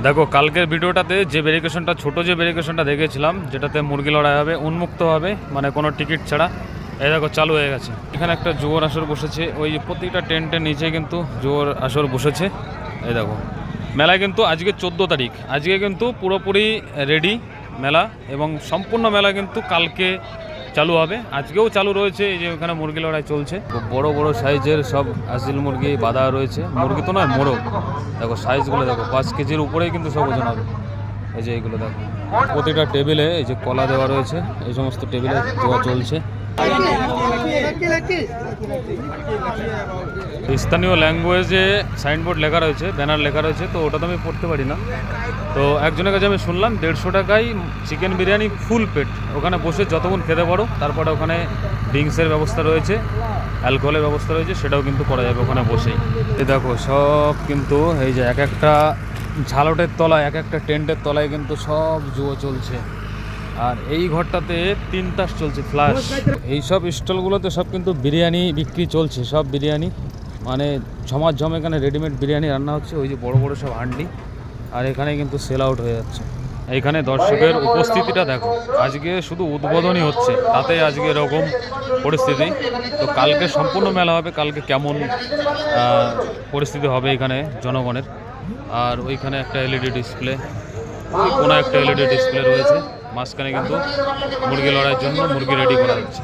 দেখো কালকের ভিডিওটাতে যে ভেরিফিকেশনটা ছোটো যে ভেরিফিকেশনটা দেখেছিলাম, যেটাতে মুরগি লড়াই হবে উন্মুক্ত হবে, মানে কোনো টিকিট ছাড়া, এই দেখো চালু হয়ে গেছে। এখানে একটা জোয়ার আসর বসেছে, ওই যে প্রতিটা টেন্টের নিচে কিন্তু জোয়ার আসর বসেছে। এই দেখো মেলা কিন্তু আজকে 14 তারিখ, আজকে কিন্তু পুরোপুরি রেডি মেলা, এবং সম্পূর্ণ মেলা কিন্তু কালকে চালু হবে। আজকেও চালু রয়েছে, এই যে ওখানে মুরগি লড়াই চলছে। বড় বড় সাইজের সব আসিল মুরগি বাঁধা রয়েছে, মুরগি তো নয় মোরগ। দেখো সাইজগুলো দেখো, 5 কেজির উপরেই কিন্তু সব ওজন হবে। এই যে এইগুলো দেখো, প্রতিটা টেবিলে এই যে কলা দেওয়া রয়েছে, এই সমস্ত টেবিলে দেওয়া চলছে। স্থানীয় ল্যাঙ্গুয়েজে সাইনবোর্ড লেখা রয়েছে, ব্যানার লেখা রয়েছে, তো ওটা তো আমি পড়তে পারি না। তো একজনের কাছে আমি শুনলাম 150 টাকায় চিকেন বিরিয়ানি ফুল পেট, ওখানে বসে যতক্ষণ খেতে পারো। তারপরে ওখানে ড্রিঙ্কসের ব্যবস্থা রয়েছে, অ্যালকোহলের ব্যবস্থা রয়েছে, সেটাও কিন্তু করা যাবে ওখানে বসেই। দেখো সব কিন্তু এই যে এক একটা ঝালটের তলায়, এক একটা টেন্টের তলায় কিন্তু সব জুয়ো চলছে। আর এই ঘরটাতে 3 তাস চলছে ফ্ল্যাশ। এইসব স্টলগুলোতে সব কিন্তু বিরিয়ানি বিক্রি চলছে, সব বিরিয়ানি মানে ঝমাঝম, এখানে রেডিমেড বিরিয়ানি রান্না হচ্ছে, ওই যে বড় বড় সব হান্ডি। আর এখানে কিন্তু সেল আউট হয়ে যাচ্ছে। এইখানে দর্শকের উপস্থিতিটা দেখো, আজকে শুধু উদ্বোধনী হচ্ছে, তাতে আজকে এরকম পরিস্থিতি। তো কালকে সম্পূর্ণ মেলা হবে, কালকে কেমন পরিস্থিতি হবে এখানে জনগণের। আর ওইখানে একটা এলইডি ডিসপ্লে, কোনো একটা এলইডি ডিসপ্লে রয়েছে, মাঝখানে কিন্তু মুরগি লড়াইয়ের জন্য মুরগি রেডি করা হচ্ছে।